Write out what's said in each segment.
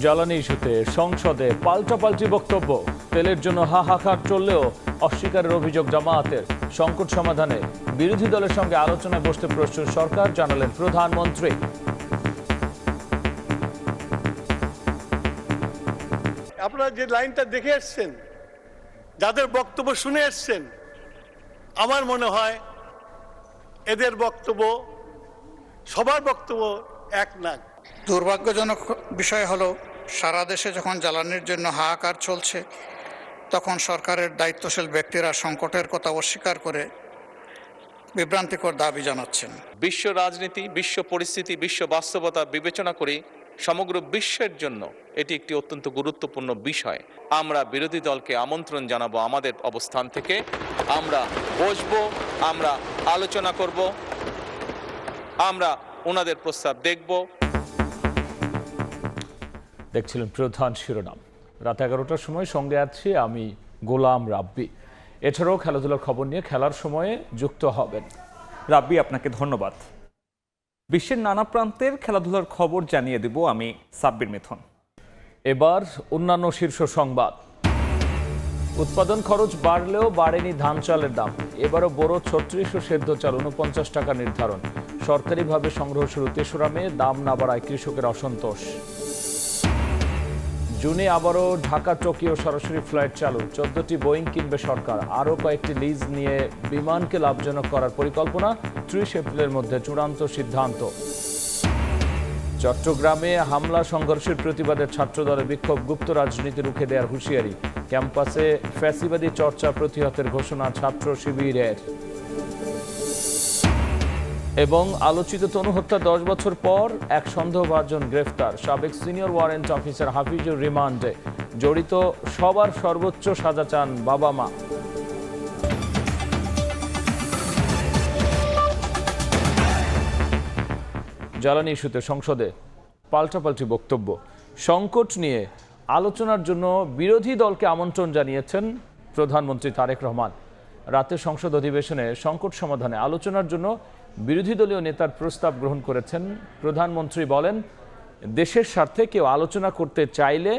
জ্বালানি ইস্যুতে সংসদে পাল্টাপাল্টি বক্তব্য। তেলের জন্য হাহাকার চললেও অস্বীকারের অভিযোগ জামায়াতের। সংকট সমাধানে বিরোধী দলের সঙ্গে আলোচনায় বসতে প্রস্তুত সরকার, জানালেন প্রধানমন্ত্রী। আপনারা যে লাইনটা দেখে এসছেন, যাদের বক্তব্য শুনে এসছেন, আমার মনে হয় এদের বক্তব্য, সবার বক্তব্য এক না। দুর্ভাগ্যজনক বিষয় হলো, সারা দেশে যখন জ্বালানির জন্য হাহাকার চলছে, তখন সরকারের দায়িত্বশীল ব্যক্তিরা সংকটের কথা অস্বীকার করে বিভ্রান্তিকর দাবি জানাচ্ছেন। বিশ্ব রাজনীতি, বিশ্ব পরিস্থিতি, বিশ্ব বাস্তবতা বিবেচনা করে সমগ্র বিশ্বের জন্য এটি একটি অত্যন্ত গুরুত্বপূর্ণ বিষয়। আমরা বিরোধী দলকে আমন্ত্রণ জানাবো, আমাদের অবস্থান থেকে আমরা বসবো, আমরা আলোচনা করব, আমরা ওনাদের প্রস্তাব দেখব। দেখছিলেন প্রধান শিরোনাম। রাত 11টার সময় সঙ্গে আছি আমি গোলাম রাব্বি। এছাড়াও খেলাধুলার খবর নিয়ে খেলার সময়ে যুক্ত হবেন। রাব্বি, আপনাকে ধন্যবাদ। বিশ্বের নানা প্রান্তের খেলাধুলার খবর জানিয়ে দেব আমি সাব্বির মিথুন। এবার অন্যান্য শীর্ষ সংবাদ। উৎপাদন খরচ বাড়লেও বাড়েনি ধান চালের দাম। এবারও বোরো 36 ও সেদ্ধ চাল 49 টাকা নির্ধারণ। সরকারিভাবে সংগ্রহ শুরু 3রা মে, দাম না বাড়ায় কৃষকের অসন্তোষ। জুনে আবারও ঢাকা টোকিও সরাসরি ফ্লাইট চালু। 14টি বোয়িং কিনবে সরকার। আরও কয়েকটি লিজ নিয়ে বিমানকে লাভজনক করার পরিকল্পনা। 30 এপ্রিলের মধ্যে চূড়ান্ত সিদ্ধান্ত। চট্টগ্রামে হামলা সংঘর্ষের প্রতিবাদে ছাত্রদলের বিক্ষোভ, গুপ্ত রাজনীতি রুখে দেওয়ার হুঁশিয়ারি। ক্যাম্পাসে ফ্যাসিবাদী চর্চা প্রতিহতের ঘোষণা ছাত্র শিবিরের। এবং আলোচিত তনু হত্যা 10 বছর পর এক সন্দেহভাজন গ্রেফতার। সাবেক সিনিয়র ওয়ারেন্ট অফিসার হাফিজুর রিমান্ডে। জড়িত সবার সর্বোচ্চ সাজা চান বাবা মা। জ্বালানি ইস্যুতে সংসদে পাল্টাপাল্টি বক্তব্য। সংকট নিয়ে আলোচনার জন্য বিরোধী দলকে আমন্ত্রণ জানিয়েছেন প্রধানমন্ত্রী তারেক রহমান। রাতে সংসদ অধিবেশনে সংকট সমাধানে আলোচনার জন্য বিরোধী দলীয় নেতার প্রস্তাব গ্রহণ করেছেন প্রধানমন্ত্রী। বলেন, দেশের স্বার্থে কেউ আলোচনা করতে চাইলে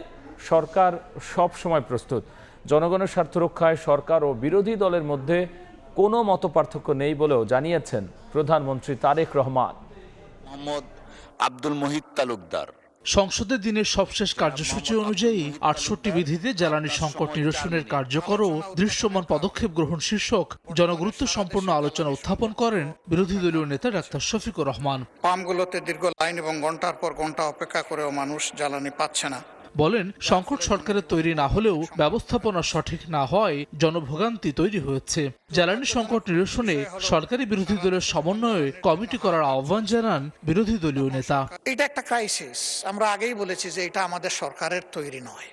সরকার সব সময় প্রস্তুত। জনগণের স্বার্থ রক্ষায় সরকার ও বিরোধী দলের মধ্যে কোনো মতপার্থক্য নেই বলেও জানিয়েছেন প্রধানমন্ত্রী তারেক রহমান। মোহাম্মদ আব্দুল মুহিত তালুকদার। সংসদের দিনের সবশেষ কার্যসূচি অনুযায়ী 68 বিধিতে জ্বালানি সংকট নিরসনের কার্যকর ও দৃশ্যমান পদক্ষেপ গ্রহণ শীর্ষক জনগুরুত্ব সম্পন্ন আলোচনা উত্থাপন করেন বিরোধী দলীয় নেতা ডাক্তার শফিকুর রহমান। পাম্পগুলোতে দীর্ঘ লাইন এবং ঘন্টার পর ঘন্টা অপেক্ষা করেও মানুষ জ্বালানি পাচ্ছে না। বলেন, সংকট সরকারের তৈরি না হলেও ব্যবস্থাপনা সঠিক না হওয়ায় জনভোগান্তি তৈরি হয়েছে। জ্বালানি সংকট নিরসনে সরকারি বিরোধী দলের সমন্বয়ে কমিটি করার আহ্বান জানান বিরোধী দলীয় নেতা। এটা একটা ক্রাইসিস। আমরা আগেই বলেছি যে এটা আমাদের সরকারের তৈরি নয়,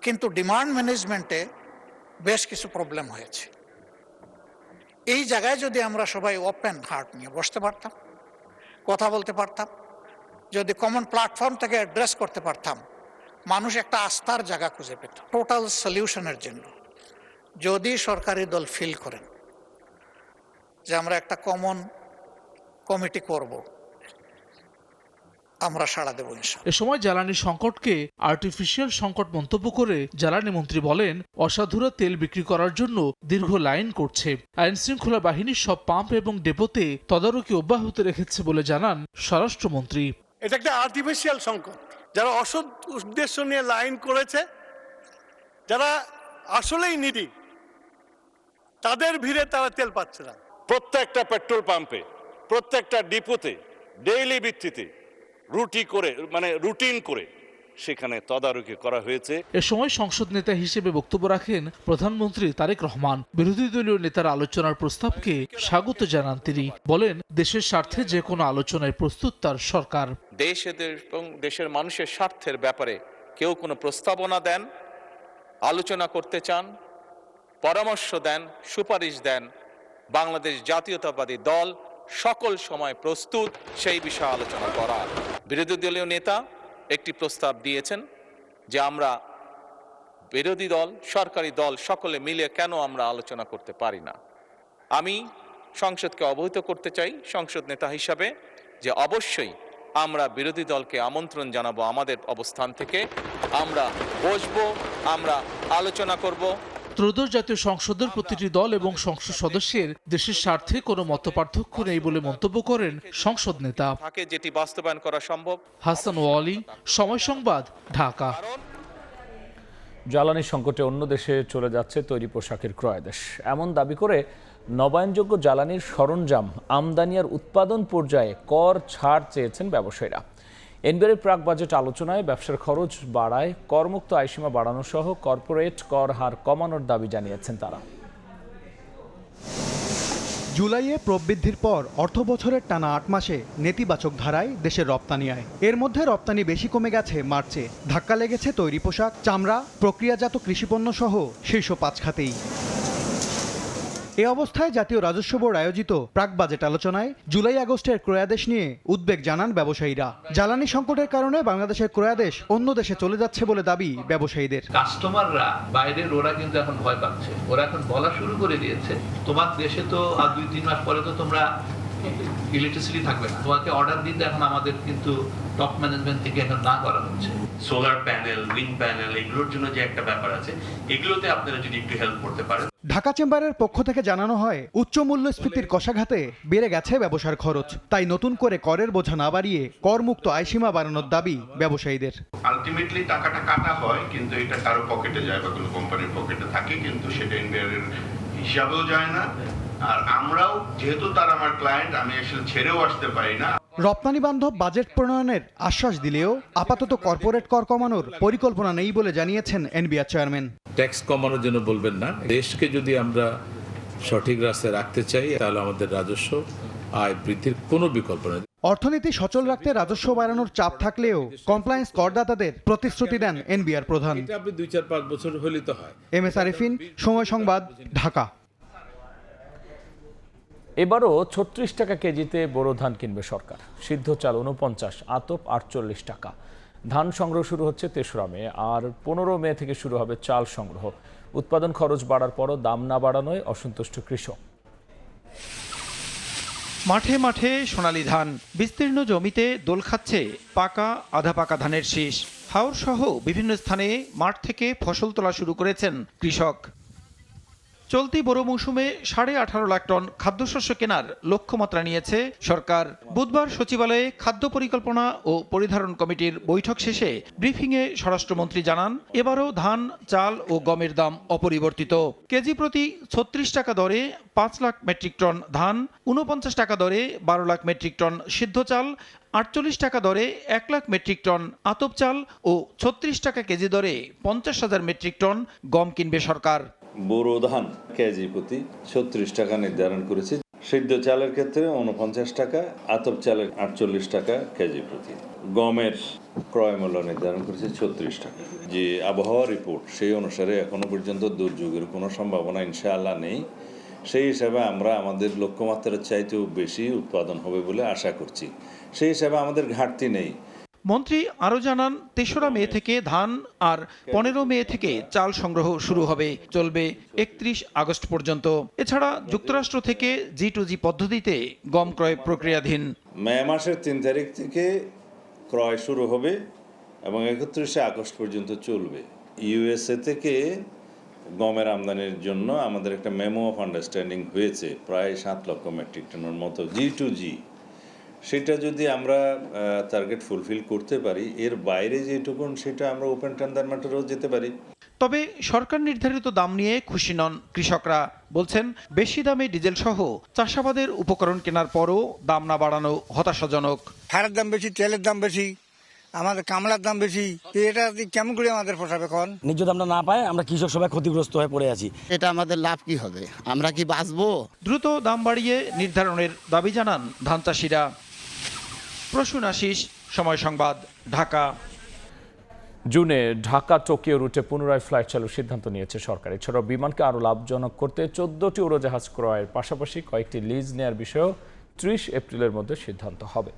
কিন্তু ডিমান্ড ম্যানেজমেন্টে বেশ কিছু প্রবলেম হয়েছে। এই জায়গায় যদি আমরা সবাই ওপেন হার্ট নিয়ে বসতে পারতাম, কথা বলতে পারতাম, যদি কমন প্ল্যাটফর্ম থেকে অ্যাড্রেস করতে পারতাম, মানুষ একটা আস্থার জায়গা খুঁজে পেত টোটাল সলিউশনের জন্য। যদি সরকারি দল ফিল করেন যে আমরা একটা কমন কমিটি করব, আমরা সাড়া দেব ইনশাআল্লাহ। এ সময় জ্বালানি সংকটকে আর্টিফিশিয়াল সংকট মন্তব্য করে জ্বালানি মন্ত্রী বলেন, অসাধুরা তেল বিক্রি করার জন্য দীর্ঘ লাইন করছে। আইন শৃঙ্খলা বাহিনীর সব পাম্প এবং ডেপোতে তদারকি অব্যাহত রেখেছে বলে জানান স্বরাষ্ট্রমন্ত্রী। এটা একটা আর্টিফিশিয়াল সংকট। যারা অসৎ উদ্দেশ্য নিয়ে লাইন করেছে, যারা আসলেই নিডি, তাদের ভিড়ে তারা তেল পাচ্ছে না। প্রত্যেকটা পেট্রোল পাম্পে, প্রত্যেকটা ডিপোতে ডেইলি ভিত্তিতে রুটিন করে সেখানে তদারকি করা হয়েছে। এ সময় সংসদ নেতা হিসেবে বক্তব্য রাখেন প্রধানমন্ত্রী তারেক রহমান। বিরোধী দলীয় নেতার আলোচনার প্রস্তাবকে স্বাগত জানান তিনি। বলেন, দেশের স্বার্থে যে কোনো আলোচনায় প্রস্তুত তার সরকার। দেশের মানুষের স্বার্থের ব্যাপারে কেউ কোনো প্রস্তাবনা দেন, আলোচনা করতে চান, পরামর্শ দেন, সুপারিশ দেন, বাংলাদেশ জাতীয়তাবাদী দল সকল সময় প্রস্তুত সেই বিষয়ে আলোচনা করার। বিরোধী দলীয় নেতা একটি প্রস্তাব দিয়েছেন যে আমরা বিরোধী দল, সরকারি দল সকলে মিলে কেন আমরা আলোচনা করতে পারি না। আমি সংসদকে অবহিত করতে চাই সংসদ নেতা হিসাবে যে অবশ্যই আমরা বিরোধী দলকে আমন্ত্রণ জানাবো আমাদের অবস্থান থেকে, আমরা বসবো, আমরা আলোচনা করব। ত্রয়োদশ জাতীয় সংসদের প্রতিটি দল এবং সংসদ সদস্যের দেশের স্বার্থে কোনো মতপার্থক্য নেই বলে মন্তব্য করেন সংসদ নেতা। থাকে যেটি বাস্তবায়ন করা সম্ভব। হাসান ওয়ালি, সময় সংবাদ, ঢাকা। জ্বালানি সংকটে অন্য দেশে চলে যাচ্ছে তৈরি পোশাকের ক্রয়াদেশ, এমন দাবি করে নবায়নযোগ্য জ্বালানির সরঞ্জাম আমদানি আর উৎপাদন পর্যায়ে কর ছাড় চেয়েছেন ব্যবসায়ীরা। এনবিআরের প্রাক বাজেট আলোচনায় ব্যবসার খরচ বাড়ায় করমুক্ত আয়সীমা বাড়ানো সহ কর্পোরেট কর হার কমানোর দাবি জানিয়েছেন তারা। জুলাইয়ে প্রবৃদ্ধির পর অর্থবছরের টানা ৮ মাসে নেতিবাচক ধারায় দেশের রপ্তানি আয়। এর মধ্যে রপ্তানি বেশি কমে গেছে মার্চে। ধাক্কা লেগেছে তৈরি পোশাক, চামড়া, প্রক্রিয়াজাত কৃষিপণ্য সহ শীর্ষ ৫ খাতেই। এ অবস্থায় জাতীয় রাজস্ব বোর্ড আয়োজিত প্রাক বাজেট আলোচনায় জুলাই আগস্টের ক্রয়াদেশ নিয়ে উদ্বেগ জানান ব্যবসায়ীরা। জ্বালানি সংকটের কারণে বাংলাদেশের ক্রয়াদেশ অন্য দেশে চলে যাচ্ছে বলে দাবি ব্যবসায়ীদের। কাস্টমাররা বাইরের ওরা কিন্তু এখন ভয় পাচ্ছে, ওরা এখন বলা শুরু করে দিয়েছে তোমার দেশে তো আর ২-৩ মাস পরে তো তোমরা ইলেকট্রিসিটি থাকবে না, তোমাকে অর্ডার দিতে এখন আমাদের কিন্তু টপ ম্যানেজমেন্ট থেকে এখন না করা হচ্ছে। সোলার প্যানেল, উইন্ড প্যানেল, এগুলোর জন্য যে একটা ব্যাপার আছে, এগুলোতে আপনারা যদি একটু হেল্প করতে পারেন। ঢাকা চেম্বারের পক্ষ থেকে জানানো হয়, উচ্চ মূল্যস্ফীতির কষাঘাতে বেড়ে গেছে ব্যবসার খরচ, তাই নতুন করে করের বোঝা না বাড়িয়ে করমুক্ত আয়সীমা বাড়ানোর দাবি ব্যবসায়ীদের। আলটিমেটলি টাকাটা কাটা হয়, কিন্তু এটা কারো পকেটে যায় বা কোনো কোম্পানির পকেটে থাকে, কিন্তু সেটা এনবিআরের হিসাবেও যায় না। আর আমরাও যেহেতু তার আমার ক্লায়েন্ট, আমি আসলে ছেড়েও আসতে পারি না। রপ্তানি বান্ধব বাজেট প্রণয়নের আশ্বাস দিলেও আপাতত কর্পোরেট কর কমানোর পরিকল্পনা নেই বলে জানিয়েছেন এনবিআর চেয়ারম্যান। ট্যাক্স কমানোর জন্য বলবেন না, দেশকে যদি আমরা সঠিক রাস্তায় রাখতে চাই তাহলে আমাদের রাজস্ব আয় বৃদ্ধির কোনো বিকল্প নেই। অর্থনীতি সচল রাখতে রাজস্ব বাড়ানোর চাপ থাকলেও কমপ্লায়েন্স করদাতাদের প্রতিশ্রুতি দেন এনবিআর প্রধান। এটা আপনি ২-৪-৫ বছর হলেই তো হয়। এম.এস. আরিফিন, সময় সংবাদ, ঢাকা। এবারও ৩৬ টাকা কেজিতে বোরো ধান কিনবে সরকার। সিদ্ধ চাল ৪৯, আতপ ৪৮ টাকা। ধান সংগ্রহ শুরু হচ্ছে ৩রা মে, আর ১৫ মে থেকে শুরু হবে চাল সংগ্রহ। উৎপাদন খরচ বাড়ার পরও দাম না বাড়ানোয় অসন্তুষ্ট কৃষক। মাঠে মাঠে সোনালী ধান, বিস্তীর্ণ জমিতে দোল খাচ্ছে পাকা আধা পাকা ধানের শীষ। হাওর সহ বিভিন্ন স্থানে মাঠ থেকে ফসল তোলা শুরু করেছেন কৃষক। চলতি বোরো মৌসুমে ১৮.৫ লাখ টন খাদ্যশস্য কেনার লক্ষ্যমাত্রা নিয়েছে সরকার। বুধবার সচিবালয়ে খাদ্য পরিকল্পনা ও পরিধারণ কমিটির বৈঠক শেষে ব্রিফিংয়ে স্বরাষ্ট্রমন্ত্রী জানান, এবারও ধান, চাল ও গমের দাম অপরিবর্তিত। কেজি প্রতি ৩৬ টাকা দরে ৫ লাখ মেট্রিক টন ধান, ৪৯ টাকা দরে ১২ লাখ মেট্রিক টন সিদ্ধ চাল, ৪৮ টাকা দরে ১ লাখ মেট্রিক টন আতপ চাল ও ৩৬ টাকা কেজি দরে ৫০,০০০ মেট্রিক টন গম কিনবে সরকার। বোরো ধান কেজি প্রতি ৩৬ টাকা নির্ধারণ করেছে। সিদ্ধ চালের ক্ষেত্রে ৪৯ টাকা, আতপ চালের ৪৮ টাকা কেজি প্রতি। গমের ক্রয় মূল্য নির্ধারণ করেছে ৩৬ টাকা। যে আবহাওয়া রিপোর্ট সেই অনুসারে এখনো পর্যন্ত দুর্যোগের কোনো সম্ভাবনা ইনশাআল্লাহ নেই। সেই হিসাবে আমরা আমাদের লক্ষ্যমাত্রার চাইতেও বেশি উৎপাদন হবে বলে আশা করছি। সেই হিসাবে আমাদের ঘাটতি নেই। মন্ত্রী আরও জানান, ৩রা মে থেকে ধান আর ১৫ মে থেকে চাল সংগ্রহ শুরু হবে, চলবে ৩১ আগস্ট পর্যন্ত। এছাড়া যুক্তরাষ্ট্র থেকে G2G পদ্ধতিতে গম ক্রয় প্রক্রিয়াধীন। মে মাসের ৩ তারিখ থেকে ক্রয় শুরু হবে এবং ৩১ আগস্ট পর্যন্ত চলবে। ইউএসএ থেকে গমের আমদানির জন্য আমাদের একটা মেমো অফ আন্ডারস্ট্যান্ডিং হয়েছে, প্রায় ৭ লক্ষ মেট্রিক টনের মতো G2G। সেটা যদি আমরা টার্গেট ফুলফিল করতে পারি, এর বাইরে যেটুকুন সেটা আমরা ওপেন টেন্ডার ম্যাটারেও যেতে পারি। তবে সরকার নির্ধারিত দাম নিয়ে খুশি নন কৃষকরা। বলছেন, বেশি দামে ডিজেল সহ চাষাবাদের উপকরণ কেনার পরও দাম না বাড়ানো হতাশাজনক। সারের দাম বেশি, তেলের দাম বেশি, আমাদের কামলার দাম বেশি, এটা কেমন করে আমাদের পোষাবে? এখন ন্যায্য দামটা না পায় আমরা কৃষক সবাই ক্ষতিগ্রস্ত হয়ে পড়ে আছি। এটা আমাদের লাভ কি হবে? আমরা কি বাঁচবো? দ্রুত দাম বাড়িয়ে নির্ধারণের দাবি জানান ধান চাষিরা। প্রসূন আশিস, সময় সংবাদ, ঢাকা। জুনে ঢাকা টোকিও রুটে পুনরায় ফ্লাইট চালুর সিদ্ধান্ত নিয়েছে সরকার। এছাড়াও বিমানকে আরও লাভজনক করতে ১৪টি উড়োজাহাজ ক্রয়ের পাশাপাশি কয়েকটি লিজ নেয়ার বিষয়েও ৩০ এপ্রিলের মধ্যে সিদ্ধান্ত হবে।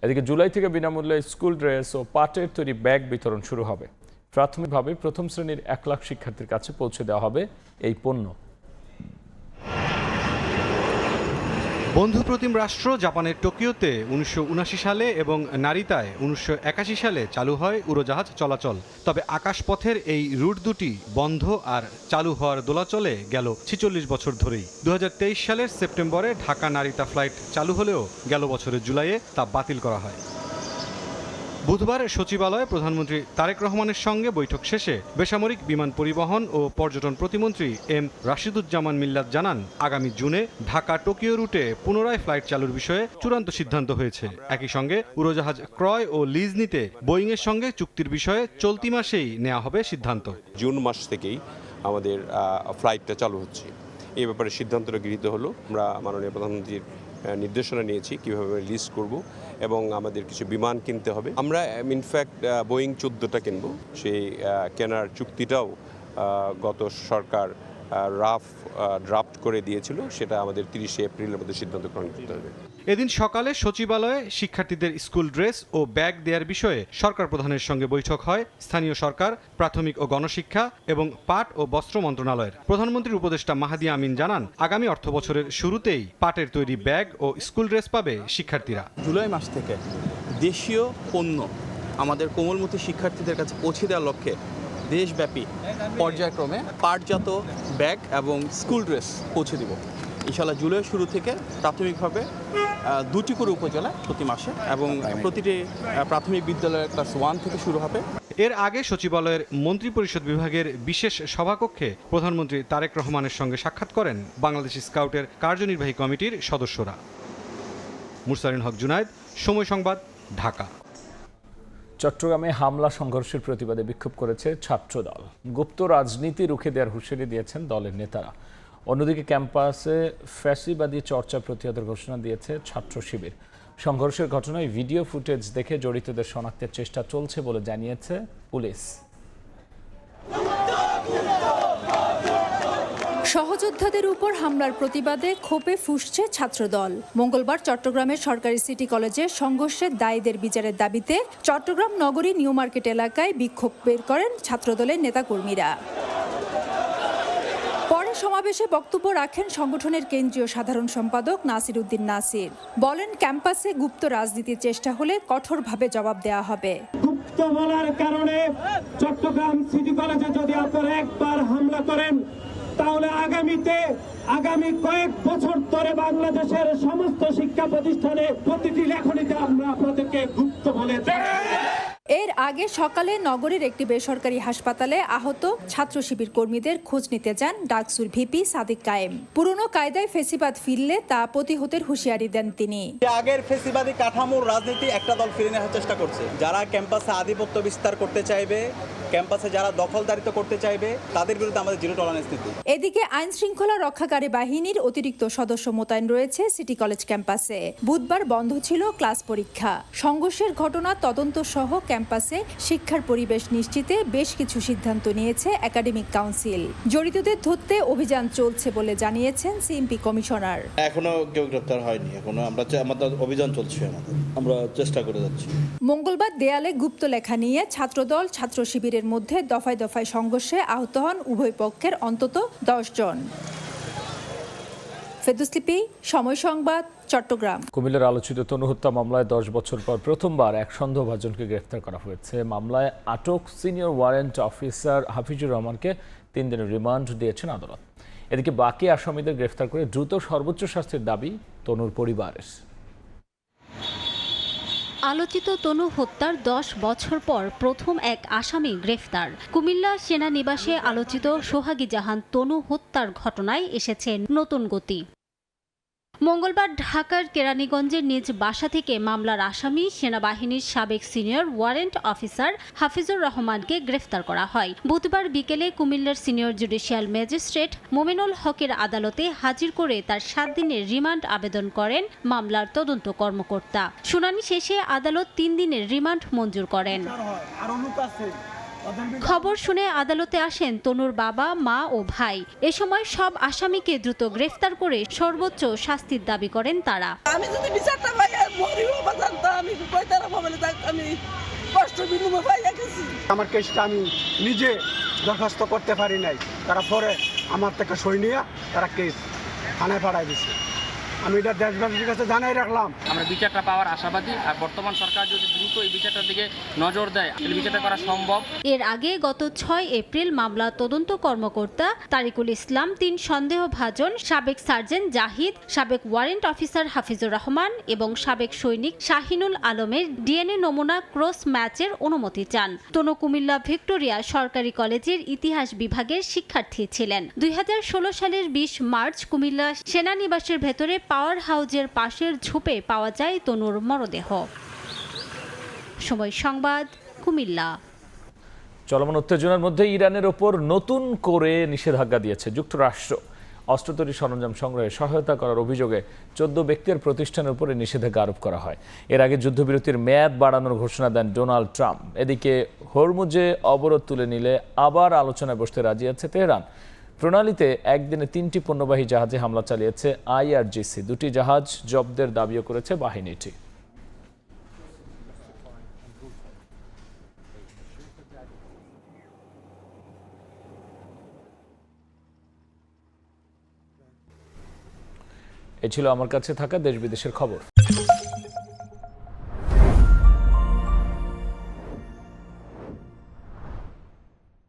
এদিকে জুলাই থেকে বিনামূল্যে স্কুল ড্রেস ও পাটের তৈরি ব্যাগ বিতরণ শুরু হবে। প্রাথমিকভাবে প্রথম শ্রেণীর ১ লাখ শিক্ষার্থীর কাছে পৌঁছে দেওয়া হবে এই পণ্য। বন্ধুপ্রতিম রাষ্ট্র জাপানের টোকিওতে 1979 সালে এবং নারিতায় 1981 সালে চালু হয় উড়োজাহাজ চলাচল। তবে আকাশপথের এই রুট দুটি বন্ধ আর চালু হওয়ার দোলাচলে গেল 46 বছর ধরেই। 2023 সালের সেপ্টেম্বরে ঢাকা নারিতা ফ্লাইট চালু হলেও গেল বছরের জুলাইয়ে তা বাতিল করা হয়। বুধবার সচিবালয়ে প্রধানমন্ত্রী তারেক রহমানের সঙ্গে বৈঠক শেষে বেসামরিক বিমান পরিবহন ও পর্যটন প্রতিমন্ত্রী এম রাশিদুজ্জামান মিল্লাত জানান, আগামী জুনে ঢাকা টোকিও রুটে পুনরায় ফ্লাইট চালুর বিষয়ে চূড়ান্ত সিদ্ধান্ত হয়েছে। একই সঙ্গে উড়োজাহাজ ক্রয় ও লিজ নিতে বোয়িংয়ের সঙ্গে চুক্তির বিষয়ে চলতি মাসেই নেওয়া হবে সিদ্ধান্ত। জুন মাস থেকেই আমাদের ফ্লাইটটা চালু হচ্ছে, এই ব্যাপারে সিদ্ধান্তটা গৃহীত হলো। আমরা মাননীয় প্রধানমন্ত্রীর নির্দেশনা নিয়েছি কিভাবে লিজ করব এবং আমাদের কিছু বিমান কিনতে হবে। আমরা ইনফ্যাক্ট বোয়িং 14টা কিনব। সেই কেনার চুক্তিটাও গত সরকার ড্রাফট করে দিয়েছিল, সেটা আমাদের 30 এপ্রিলের মধ্যে সিদ্ধান্ত গ্রহণ করতে হবে। এদিন সকালে সচিবালয়ে শিক্ষার্থীদের স্কুল ড্রেস ও ব্যাগ দেওয়ার বিষয়ে সরকার প্রধানের সঙ্গে বৈঠক হয় স্থানীয় সরকার, প্রাথমিক ও গণশিক্ষা এবং পাট ও বস্ত্র মন্ত্রণালয়ের। প্রধানমন্ত্রীর উপদেষ্টা মাহাদি আমিন জানান, আগামী অর্থবছরের শুরুতেই পাটের তৈরি ব্যাগ ও স্কুল ড্রেস পাবে শিক্ষার্থীরা। জুলাই মাস থেকে দেশীয় পণ্য আমাদের কোমলমতি শিক্ষার্থীদের কাছে পৌঁছে দেওয়ার লক্ষ্যে দেশব্যাপী পর্যায়ক্রমে পাটজাত ব্যাগ এবং স্কুল ড্রেস পৌঁছে দিব। ইনশাআল্লাহ জুলাইয়ের শুরু থেকে প্রাথমিকভাবে 2টি করে উপজেলা প্রতি মাসে এবং প্রতিটি প্রাথমিক বিদ্যালয়ের ক্লাস 1 থেকে শুরু হবে। এর আগে সচিবালয়ের মন্ত্রিপরিষদ বিভাগের বিশেষ সভাকক্ষে প্রধানমন্ত্রী তারেক রহমানের সঙ্গে সাক্ষাৎ করেন বাংলাদেশ স্কাউটের কার্যনির্বাহী কমিটির সদস্যরা। মুরসালিন হক জুনায়েদ, সময় সংবাদ, ঢাকা। চট্টগ্রামে হামলা সংঘর্ষের প্রতিবাদে বিক্ষোভ করেছে ছাত্রদল। গুপ্ত রাজনীতি রুখে দেওয়ার হুঁশিয়ারি দিয়েছেন দলের নেতারা। অন্যদিকে ক্যাম্পাসে ফ্যাসিবাদী চর্চা প্রতিহতের ঘোষণা দিয়েছে ছাত্র শিবির। সংঘর্ষের ঘটনায় ভিডিও ফুটেজ দেখে জড়িতদের শনাক্তের চেষ্টা চলছে বলে জানিয়েছে পুলিশ। সহযোদ্ধাদের উপর হামলার প্রতিবাদে ক্ষোভে ফুঁসছে ছাত্রদল। মঙ্গলবার চট্টগ্রামের সরকারি সিটি কলেজে সংঘর্ষের দায়ীদের বিচারের দাবিতে চট্টগ্রাম নগরী নিউ মার্কেট এলাকায় বিক্ষোভ বের করেন ছাত্রদলের নেতাকর্মীরা। পরে সমাবেশে বক্তব্য রাখেন সংগঠনের কেন্দ্রীয় সাধারণ সম্পাদক নাসির উদ্দিন নাসির। বলেন, ক্যাম্পাসে গুপ্ত রাজনীতির চেষ্টা হলে কঠোরভাবে জবাব দেওয়া হবে। গুপ্ত বলার কারণে চট্টগ্রাম সিটি কলেজে যদি আপনারা একবার হামলা করেন, তাহলে আগামী কয়েক বছর ধরে বাংলাদেশের সমস্ত শিক্ষা প্রতিষ্ঠানে প্রতিটি লেখনীতে আমরা আপনাদেরকে গুপ্ত বলে দেব। এর আগে সকালে নগরীর একটি বেসরকারি হাসপাতালে আহত ছাত্র শিবির কর্মীদের খোঁজ নিতে যান ডাকসুর ভিপি সাদিক কায়েম। পুরনো কায়দায় ফেসিবাদ ফিরলে তা প্রতিহতের হুঁশিয়ারি দেন তিনি। আগের ফেসিবাদী কাঠামোর রাজনীতি একটা দল ফিরে নেওয়ার চেষ্টা করছে। যারা ক্যাম্পাসে আধিপত্য বিস্তার করতে চাইবে, ক্যাম্পাসে যারা দখলদারিত্ব করতে চাইবে, তাদের বিরুদ্ধে আমাদের জিরো টলারেন্স নীতি। এদিকে আইন শৃঙ্খলা রক্ষাকারী বাহিনীর অতিরিক্ত সদস্য মোতায়েন রয়েছে সিটি কলেজ ক্যাম্পাসে। বুধবার বন্ধ ছিল ক্লাস পরীক্ষা। সংঘর্ষের ঘটনা তদন্ত সহ ক্যাম্পাসে শিক্ষার পরিবেশ নিশ্চিতে বেশ কিছু সিদ্ধান্ত নিয়েছে একাডেমিক কাউন্সিল। জড়িতদের ধরতে অভিযান চলছে বলে জানিয়েছেন সিএমপি কমিশনার। এখনো কেউ গ্রেফতার হয়নি, আমাদের অভিযান চলছে, আমরা চেষ্টা করে যাচ্ছি। মঙ্গলবার দেয়ালে গুপ্ত লেখা নিয়ে ছাত্রদল ছাত্র শিবিরের মধ্যে দফায় দফায় সংঘর্ষে আহত হন উভয় পক্ষের অন্তত 10 জন। ফেদুসলিপি, সময় সংবাদ, চট্টগ্রাম। কুমিল্লার আলোচিত তনু হত্যা মামলায় 10 বছর পর প্রথমবার এক সন্দেহভাজনকে গ্রেফতার করা হয়েছে। মামলায় আটক সিনিয়র ওয়ারেন্ট অফিসার হাফিজুর রহমানকে 3 দিনের রিমান্ড দিয়েছেন আদালত। এদিকে বাকি আসামিদের গ্রেফতার করে দ্রুত সর্বোচ্চ শাস্তির দাবি তনুর পরিবারের। আলোচিত তনু হত্যার 10 বছর পর প্রথম এক আসামি গ্রেফতার। কুমিল্লা সেনানিবাসে আলোচিত সোহাগী জাহান তনু হত্যার ঘটনায় এসেছে নতুন গতি। মঙ্গলবার ঢাকার কেরানীগঞ্জের নিজ বাসা থেকে মামলার আসামি সেনাবাহিনীর সাবেক সিনিয়র ওয়ারেন্ট অফিসার হাফিজুর রহমানকে গ্রেফতার করা হয়। বুধবার বিকেলে কুমিল্লার সিনিয়র জুডিশিয়াল ম্যাজিস্ট্রেট মোমিনুল হকের আদালতে হাজির করে তার 7 দিনের রিমান্ড আবেদন করেন মামলার তদন্ত কর্মকর্তা। শুনানি শেষে আদালত 3 দিনের রিমান্ড মঞ্জুর করেন। খবর শুনে আদালতে আসেন তনুর বাবা, মা ও ভাই। এ সময় সব আসামিকে দ্রুত গ্রেফতার করে সর্বোচ্চ শাস্তির দাবি করেন তারা। আমি যদি বিচারটা পাই মরিও বাজানতা আমি কয়তারা বলে আমি কষ্ট বিনুমে পাইয়া গেছি। আমার কেসটা আমি নিজে দরখাস্ত করতে পারি নাই, তারা পরে আমার থেকে সই নিয়ে তারা কেস থানায় পাঠাই দিছে। আমি এটা দেশবাসীর কাছে জানাই রাখলাম। আমরা বিচারটা পাওয়ার আশাবাদী, আর বর্তমান সরকার যদি দ্রুত এই বিচারটার দিকে নজর দেয় তাহলে বিচারটা করা সম্ভব। এর আগে গত 6 এপ্রিল মামলা তদন্ত কর্মকর্তা তারিকুল ইসলাম, 3 সন্দেহভাজন সাবেক সার্জেন্ট জাহিদ, সাবেক ওয়ারেন্ট অফিসার হাফিজুর রহমান এবং সাবেক সৈনিক শাহিনুল আলমের ডিএনএ নমুনা ক্রস ম্যাচের অনুমতি চান। তনু কুমিল্লা ভিক্টোরিয়া সরকারি কলেজের ইতিহাস বিভাগের শিক্ষার্থী ছিলেন। 2016 সালের 20 মার্চ কুমিল্লা সেনানিবাসের ভেতরে পাওয়ার হাউজের পাশের ঝোপে পাওয়া যায় তনুর মরদেহ। সময় সংবাদ, কুমিল্লা। চলমান উত্তেজনার মধ্যে ইরানের ওপর নতুন করে নিষেধাজ্ঞা দিয়েছে যুক্তরাষ্ট্র। অস্ত্র তৈরি সরঞ্জাম সংগ্রহে সহায়তা করার অভিযোগে 14 ব্যক্তির প্রতিষ্ঠানের উপরে নিষেধাজ্ঞা আরোপ করা হয়। এর আগে যুদ্ধবিরতির মেয়াদ বাড়ানোর ঘোষণা দেন ডোনাল্ড ট্রাম্প। এদিকে হরমুজে অবরোধ তুলে নিলে আবার আলোচনায় বসতে রাজি আছে তেহরান। প্রণালীতে একদিনে 3টি পণ্যবাহী জাহাজে হামলা চালিয়েছে IRGC। 2টি জাহাজ জব্দের দাবিও করেছে বাহিনীটি। এ ছিল আমার কাছে থাকা দেশ বিদেশের খবর।